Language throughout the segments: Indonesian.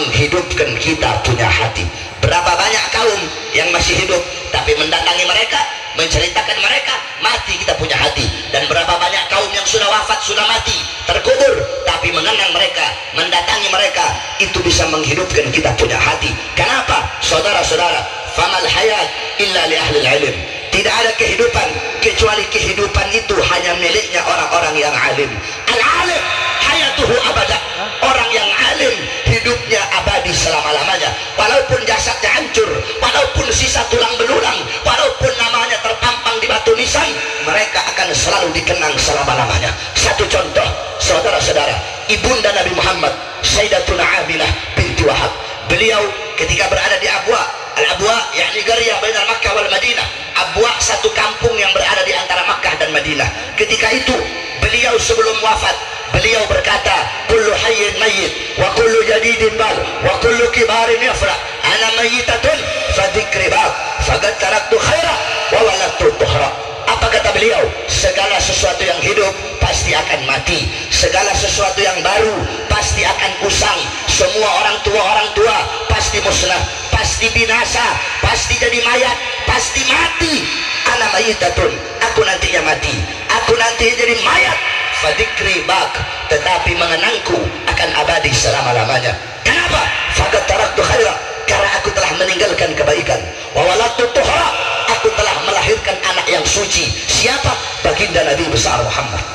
menghidupkan kita punya hati. Berapa banyak kaum yang masih hidup tapi mendatangi mereka, menceritakan mereka, mati kita punya hati. Dan berapa banyak kaum yang sudah wafat, sudah mati, terkubur, tapi mengenang mereka, mendatangi mereka, itu bisa menghidupkan kita punya hati. Kenapa? Saudara-saudara, famal hayat illa li ahli ilm. Tidak ada kehidupan kecuali kehidupan itu hanya miliknya orang-orang yang alim. Al-alim hayatuhu abada. Orang yang alim hidupnya abadi selama-lamanya. Walaupun jasadnya hancur, walaupun sisa tulang belulang, walaupun namanya terpampang di batu nisan, mereka akan selalu dikenang selama-lamanya. Satu contoh, saudara-saudara, ibunda Nabi Muhammad, Sayyidatuna Aminah binti Wahab. Beliau ketika berada di Abwa, Al-Abwa yakni qaryah bainal Makkah wal Madinah. Abwa satu kampung yang berada di antara Makkah dan Madinah. Ketika itu beliau sebelum wafat, beliau berkata, kullu hayyin mayyit wa kullu jadidin bal wa kullu kibarin yafra ana mayyitatun fa dzikri bab faqad taraktu khaira wa waladtu tuhra. Apa kata beliau? Segala sesuatu yang hidup pasti akan mati, segala sesuatu yang baru pasti akan usang, semua orang tua pasti musnah, pasti binasa, pasti jadi mayat, pasti mati. Ana mayyitatun, aku nantinya mati, aku nanti jadi mayat. Fadzikri bak, tetapi mengenangku akan abadi selama-lamanya. Kenapa? Faqad taraktu khaira, karena aku telah meninggalkan kebaikan. Wa waladtu tuhra, aku telah melahirkan anak yang suci. Siapa? Baginda Nabi besar Muhammad.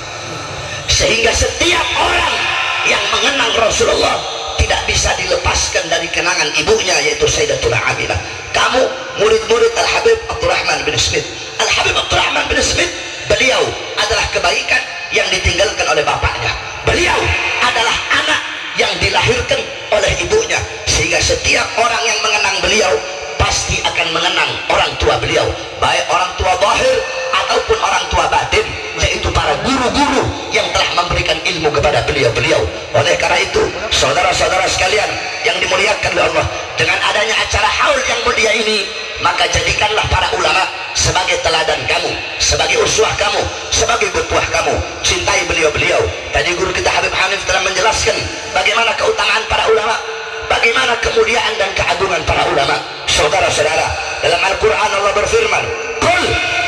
Sehingga setiap orang yang mengenang Rasulullah tidak bisa dilepaskan dari kenangan ibunya, yaitu Sayyidatuna Aminah. Kamu murid-murid Al-Habib Abdurrahman bin Smith. Al-Habib Abdurrahman bin Smith, beliau adalah kebaikan yang ditinggalkan oleh bapaknya. Beliau adalah anak yang dilahirkan oleh ibunya. Sehingga setiap orang yang mengenang beliau pasti akan mengenang orang tua beliau, baik orang tua zahir ataupun orang tua batin, yaitu para guru-guru yang telah memberikan ilmu kepada beliau-beliau. Oleh karena itu, saudara-saudara sekalian yang dimuliakan oleh Allah, dengan adanya acara haul yang mulia ini, maka jadikanlah para ulama sebagai teladan kamu, sebagai uswah kamu, sebagai butuah kamu. Cintai beliau-beliau. Tadi guru kita Habib Hanif telah menjelaskan bagaimana keutamaan para ulama, bagaimana kemuliaan dan keagungan para ulama. Saudara-saudara, dalam Al-Quran Allah berfirman, qul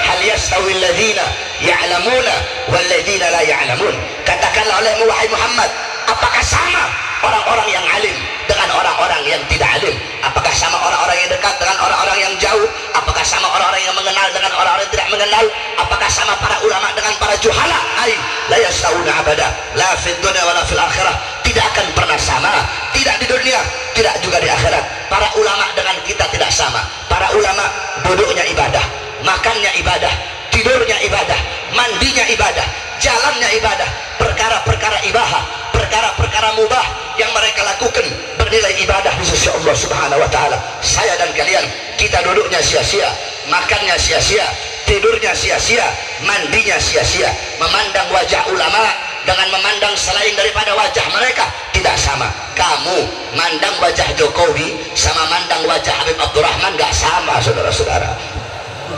hal yastawi alladhina ya'lamuna walladhina la ya'lamun. Katakanlah olehmu wahai Muhammad, apakah sama orang-orang yang alim dengan orang-orang yang tidak alim? Apakah sama orang-orang yang dekat dengan orang-orang yang jauh? Apakah sama orang-orang yang mengenal dengan orang-orang yang tidak mengenal? Apakah sama para ulama dengan para juhala? Ay la yastawuna abada la fid dunya wala fil akhirah. Tidak akan pernah sama, tidak di dunia, tidak juga di akhirat. Para ulama dengan kita tidak sama. Para ulama duduknya ibadah, makannya ibadah, tidurnya ibadah, mandinya ibadah, jalannya ibadah, perkara-perkara ibadah, perkara-perkara mubah yang mereka lakukan bernilai ibadah di sisi Allah Subhanahu wa taala. Saya dan kalian, kita duduknya sia-sia, makannya sia-sia, tidurnya sia-sia, mandinya sia-sia. Memandang wajah ulama dengan memandang selain daripada wajah mereka tidak sama. Kamu mandang wajah Jokowi sama mandang wajah Habib Abdurrahman gak sama, saudara-saudara.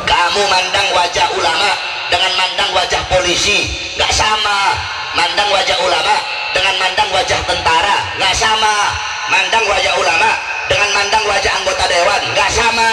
Kamu mandang wajah ulama dengan mandang wajah polisi gak sama. Mandang wajah ulama dengan mandang wajah tentara gak sama. Mandang wajah ulama dengan mandang wajah anggota dewan gak sama.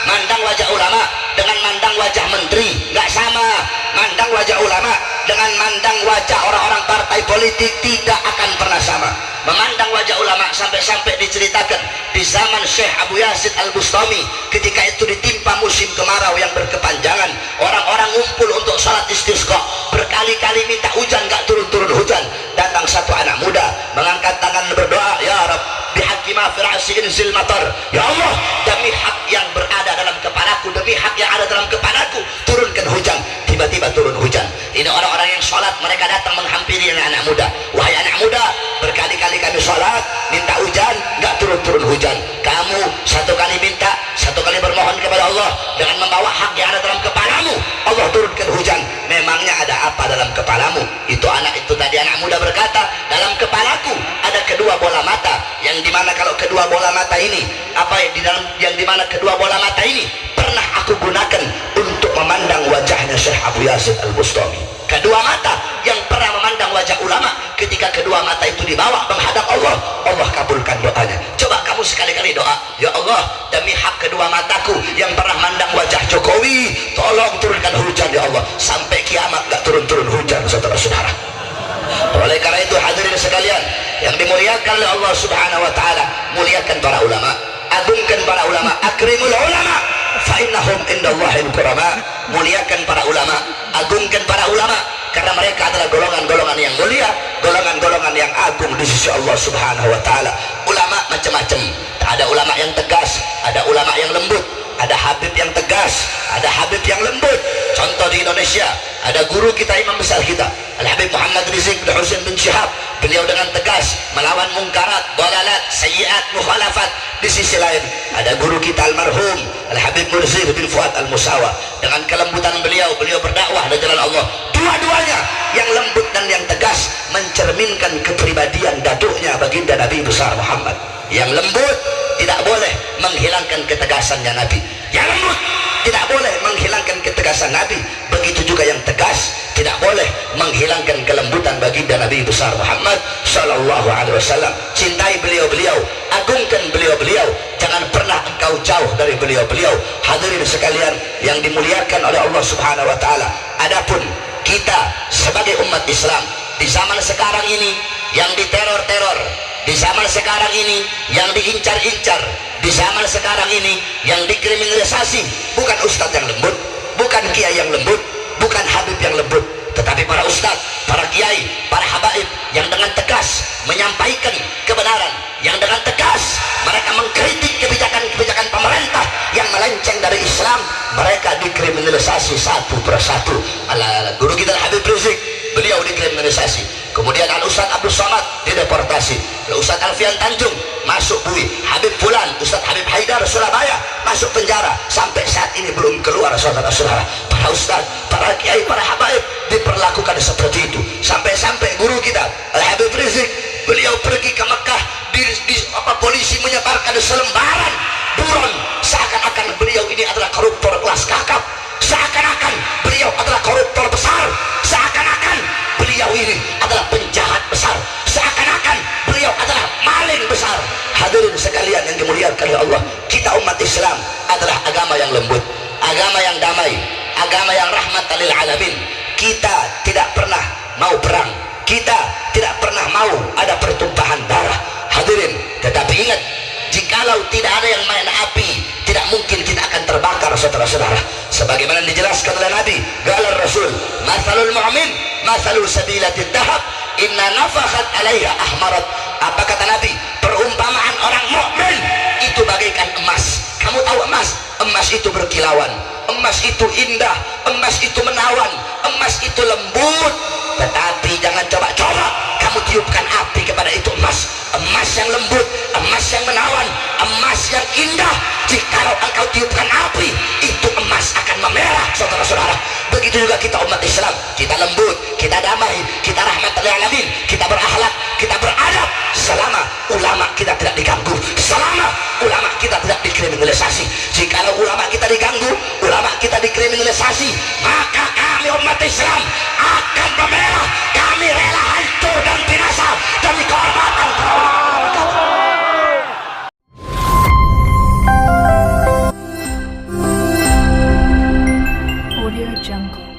Mandang wajah ulama dengan mandang wajah menteri gak sama. Mandang wajah ulama dengan mandang wajah orang-orang partai politik tidak akan pernah sama. Memandang wajah ulama sampai-sampai diceritakan di zaman Syekh Abu Yazid Al-Bustami, ketika itu ditimpa musim kemarau yang berkepanjangan, orang-orang ngumpul untuk salat istisqa, berkali-kali minta hujan, gak turun-turun hujan. Datang satu anak muda mengangkat tangan berdoa, ya Rabb bihaqqi ma fi ra'si inzil matar. Ya Allah, demi hak yang berada dalam kepalaku, demi hak yang ada dalam kepalaku, turunkan hujan. Tiba-tiba turun hujan. Ini orang-orang yang sholat, mereka datang menghampiri anak muda. Wahai anak muda, berkali-kali kami sholat minta hujan, gak turun-turun hujan. Kamu satu kali minta, satu kali bermohon kepada Allah dengan membawa hak yang ada dalam kepalamu, Allah turunkan hujan. Memangnya ada apa dalam kepalamu? Itu anak itu tadi, anak muda berkata, dalam kepalaku ada kedua bola mata, yang dimana kalau kedua bola mata ini, yang dimana kedua bola mata ini pernah aku gunakan untuk memandang wajahnya Syekh Abu Yazid Al-Bustami. Kedua mata yang pernah memandang wajah ulama, ketika kedua mata itu dibawa menghadap Allah Allah, Allah kabulkan doanya. Coba kamu sekali-kali doa, ya Allah, demi hak kedua mataku yang pernah mandang wajah Jokowi, tolong turunkan hujan ya Allah. Sampai kiamat gak turun-turun hujan, saudara-saudara. Oleh karena itu hadirin sekalian yang dimuliakan oleh Allah Subhanahu wa taala, muliakan para ulama, agungkan para ulama, akrimul ulama fa innahum indallahil kurama. Muliakan para ulama, agungkan para ulama, karena mereka adalah golongan-golongan yang mulia, golongan-golongan yang agung di sisi Allah Subhanahu wa taala. Ulama macam-macam, ada ulama yang tegas, ada ulama yang lembut, ada habib yang tegas, ada habib yang lembut. Contoh di Indonesia, ada guru kita, imam besar kita, Al-Habib Muhammad Rizik bin Husain bin Syihab. Beliau dengan tegas melawan mungkarat, dalalat, sayyiat, mukhalafat. Di sisi lain ada guru kita almarhum Al-Habib Murzir bin Fuad Al-Musawa. Dengan kelembutan beliau, beliau berdakwah di jalan Allah. Dua-duanya, yang lembut dan yang tegas, mencerminkan kepribadian datuknya baginda Nabi besar Muhammad. Yang lembut tidak boleh menghilangkan ketegasannya Nabi. Yang lembut tidak boleh menghilangkan ketegasan Nabi. Begitu juga yang tegas tidak boleh menghilangkan kelembutan baginda Nabi besar Muhammad sallallahu alaihi wasallam. Cintai beliau-beliau, agungkan beliau-beliau, jangan pernah engkau jauh dari beliau-beliau. Hadirin sekalian yang dimuliakan oleh Allah Subhanahu wa taala. Adapun kita sebagai umat Islam di zaman sekarang ini yang diteror-teror, di zaman sekarang ini yang diincar-incar, di zaman sekarang ini yang dikriminalisasi, bukan ustadz yang lembut, bukan kiai yang lembut, bukan habib yang lembut, tetapi para ustadz, para kiai, para habaib yang dengan tegas menyampaikan kebenaran, yang dengan tegas mereka mengkritik kebijakan-kebijakan pemerintah yang melenceng dari Islam. Mereka dikriminalisasi satu persatu. Guru kita Habib Rizik, beliau dikriminalisasi. Kemudian Al-Ustaz Abdul Somad dideportasi, Al-Ustaz Alfian Tanjung masuk bui, Habib Fulan, Ustaz Habib Haidar Surabaya masuk penjara, sampai saat ini belum keluar. Saudara-saudara, para ustaz, para kiai, para habaib diperlakukan seperti itu. Sampai-sampai guru kita Al-Habib Rizik, beliau pergi ke Mekah, polisi menyebarkan selembaran buron, seakan-akan beliau ini adalah koruptor kelas kakap, seakan-akan beliau adalah koruptor besar, seakan-akan beliau ini adalah penjahat besar, seakan-akan beliau adalah maling besar. Hadirin sekalian yang dimuliakan oleh Allah, kita umat Islam adalah agama yang lembut, agama yang damai, agama yang rahmatan lil alamin. Kita tidak pernah mau perang, kita tidak pernah mau ada pertumpahan darah. Hadirin, tetapi ingat, jikalau tidak ada yang main api, tidak mungkin kita akan terbakar, saudara-saudara. Sebagaimana dijelaskan oleh Nabi, galar Rasul, masalul mu'min masalul sabilatid dahab inna nafakhat alaiha ahmarat. Apa kata Nabi? Perumpamaan orang mukmin itu bagaikan emas. Kamu tahu emas? Emas itu berkilauan, emas itu indah, emas itu menawan, emas itu lembut. Tetapi jangan coba-coba kamu tiupkan api kepada itu emas. Emas yang lembut, emas yang menawan, emas yang indah, jikalau engkau tiupkan api, itu emas akan memerah, saudara-saudara. Begitu juga kita umat Islam, kita lembut, kita damai, kita rahmat lil alamin, kita berakhlak, kita beradab, selama ulama kita tidak diganggu, selama ulama kita tidak dikriminalisasi. Jikalau ulama kita diganggu, ulama kita dikriminalisasi, maka kami umat Islam akan memerah, kami rela hancur dan binasa demi kehormatan Audio Jungle.